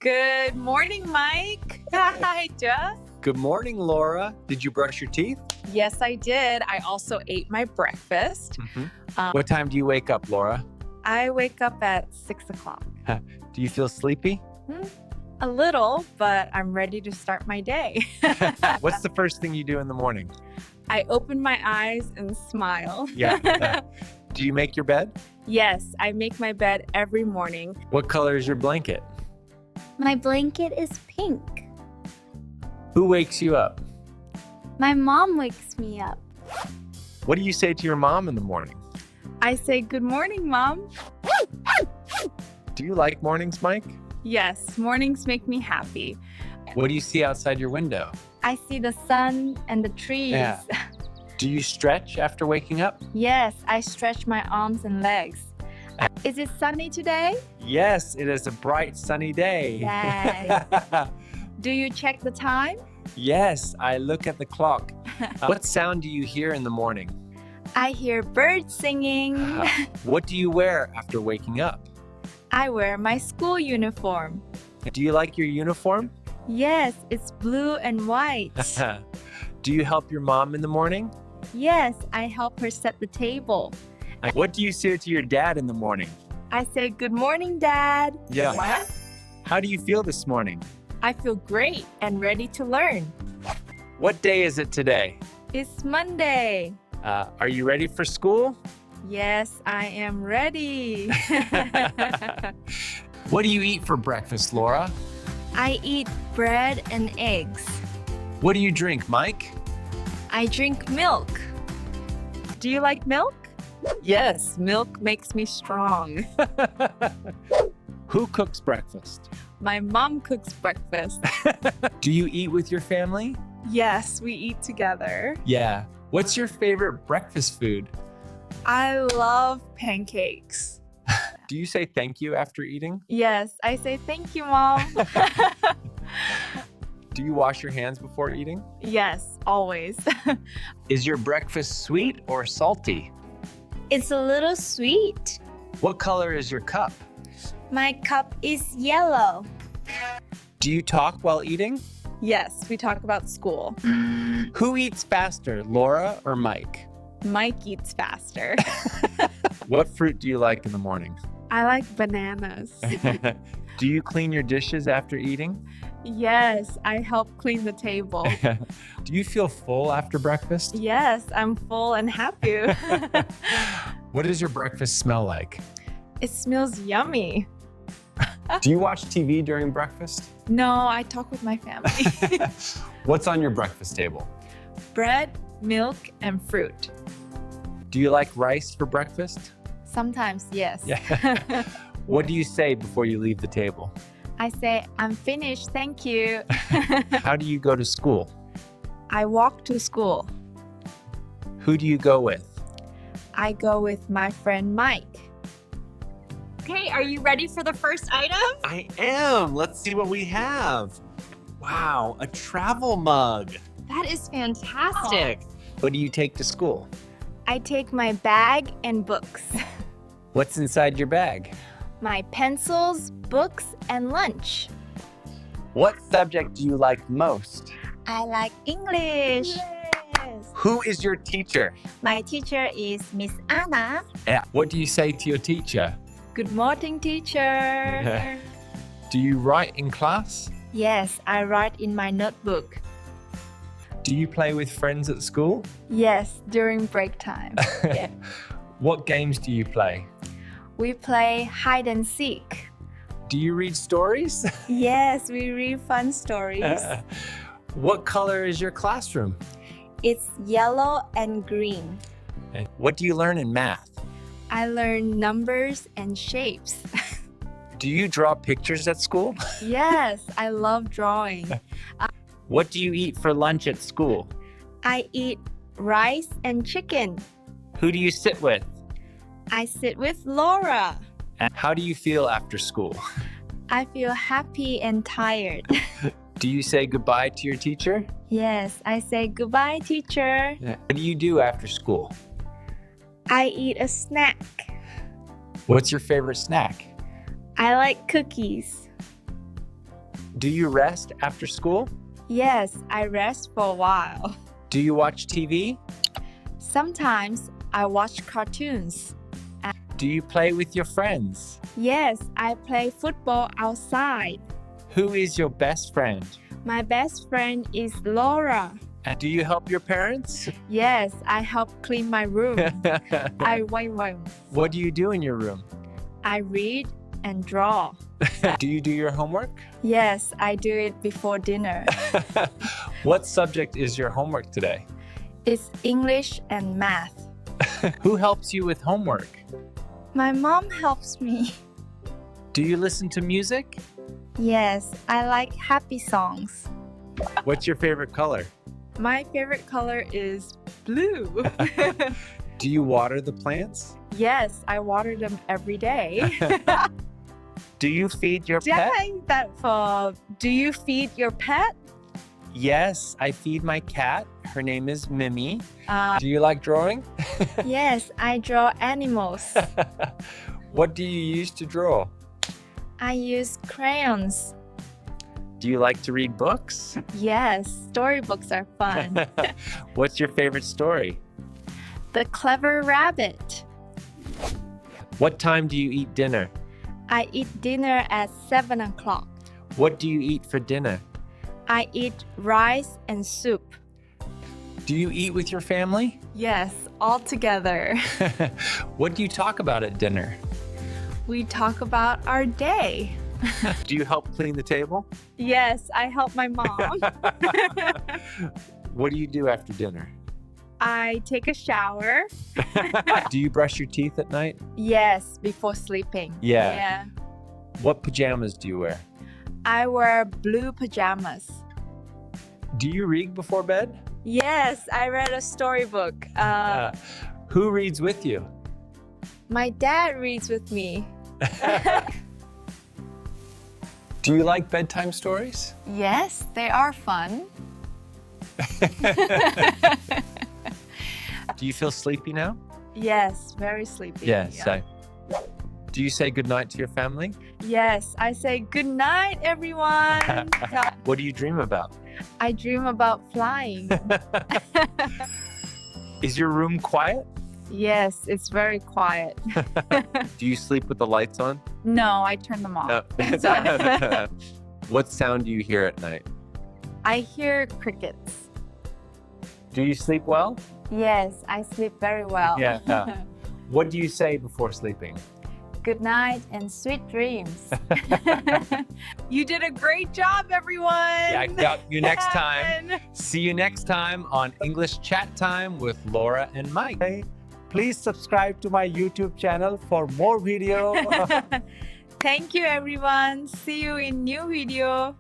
Good morning, Mike. Hi, Jeff. Good morning, Laura. Did you brush your teeth? Yes, I did. I also ate my breakfast. What time do you wake up, Laura? I wake up at 6 o'clock. Do you feel sleepy? A little, but I'm ready to start my day. What's the first thing you do in the morning? I open my eyes and smile. Yeah. Do you make your bed? Yes, I make my bed every morning. What color is your blanket? My blanket is pink. Who wakes you up? My mom wakes me up. What do you say to your mom in the morning? I say, "Good morning, Mom." Do you like mornings, Mike? Yes, mornings make me happy. What do you see outside your window? I see the sun and the trees. Yeah. Do you stretch after waking up? Yes, I stretch my arms and legs. Is it sunny today? Yes, it is a bright, sunny day. Yes. Do you check the time? Yes, I look at the clock. What sound do you hear in the morning? I hear birds singing. What do you wear after waking up? I wear my school uniform. Do you like your uniform? Yes, it's blue and white. Do you help your mom in the morning? Yes, I help her set the table. What do you say to your dad in the morning? I say, "Good morning, Dad." Yeah. How do you feel this morning? I feel great and ready to learn. What day is it today? It's Monday. Are you ready for school? Yes, I am ready. What do you eat for breakfast, Laura? I eat bread and eggs. What do you drink, Mike? I drink milk. Do you like milk? Yes, milk makes me strong. Who cooks breakfast? My mom cooks breakfast. Do you eat with your family? Yes, we eat together. Yeah. What's your favorite breakfast food? I love pancakes. Do you say thank you after eating? Yes, I say, "Thank you, Mom." Do you wash your hands before eating? Yes, always. Is your breakfast sweet or salty? It's a little sweet. What color is your cup? My cup is yellow. Do you talk while eating? Yes, we talk about school. Who eats faster, Laura or Mike? Mike eats faster. What fruit do you like in the morning? I like bananas. Do you clean your dishes after eating? Yes, I help clean the table. Do you feel full after breakfast? Yes, I'm full and happy. What does your breakfast smell like? It smells yummy. Do you watch TV during breakfast? No, I talk with my family. What's on your breakfast table? Bread, milk, and fruit. Do you like rice for breakfast? Sometimes, yes. Yeah. What do you say before you leave the table? I say, "I'm finished, thank you." How do you go to school? I walk to school. Who do you go with? I go with my friend Mike. Okay, are you ready for the first item? I am. Let's see what we have. Wow, a travel mug. That is fantastic. What do you take to school? I take my bag and books. What's inside your bag? My pencils, books, and lunch. What subject do you like most? I like English. Who is your teacher? My teacher is Miss Anna. Yeah. What do you say to your teacher? Good morning, teacher. Do you write in class? Yes, I write in my notebook. Do you play with friends at school? Yes, during break time. Yeah. What games do you play? We play hide and seek. Do you read stories? Yes, we read fun stories. What color is your classroom? It's yellow and green. What do you learn in math? I learn numbers and shapes. Do you draw pictures at school? Yes, I love drawing. What do you eat for lunch at school? I eat rice and chicken. Who do you sit with? I sit with Laura. And how do you feel after school? I feel happy and tired. Do you say goodbye to your teacher? Yes, I say goodbye, teacher. What do you do after school? I eat a snack. What's your favorite snack? I like cookies. Do you rest after school? Yes, I rest for a while. Do you watch TV? Sometimes I watch cartoons. Do you play with your friends? Yes, I play football outside. Who is your best friend? My best friend is Laura. And do you help your parents? Yes, I help clean my room. Wait. What do you do in your room? I read and draw. Do you do your homework? Yes, I do it before dinner. What subject is your homework today? It's English and math. Who helps you with homework? My mom helps me. Do you listen to music? Yes, I like happy songs. What's your favorite color? My favorite color is blue. Do you water the plants? Yes, I water them every day. Do you feed your pet? Do you feed your pet? Yes, I feed my cat. Her name is Mimi. Do you like drawing? Yes, I draw animals. What do you use to draw? I use crayons. Do you like to read books? Yes, storybooks are fun. What's your favorite story? The Clever Rabbit. What time do you eat dinner? I eat dinner at 7 o'clock. What do you eat for dinner? I eat rice and soup. Do you eat with your family? Yes, all together. What do you talk about at dinner? We talk about our day. Do you help clean the table? Yes, I help my mom. What do you do after dinner? I take a shower. Do you brush your teeth at night? Yes, before sleeping. Yeah. What pajamas do you wear? I wear blue pajamas. Do you read before bed? Yes, I read a storybook. Who reads with you? My dad reads with me. Do you like bedtime stories? Yes, they are fun. Do you feel sleepy now? Yes, very sleepy. Yes. Yeah. Do you say goodnight to your family? Yes, I say good night, everyone. What do you dream about? I dream about flying. Is your room quiet? Yes, it's very quiet. Do you sleep with the lights on? No, I turn them off. No. What sound do you hear at night? I hear crickets. Do you sleep well? Yes, I sleep very well. Yeah. What do you say before sleeping? Good night and sweet dreams. You did a great job, everyone. Yeah, got you next time. See you next time on English Chat Time with Laura and Mike. Please subscribe to my YouTube channel for more video. Thank you, everyone. See you in new video.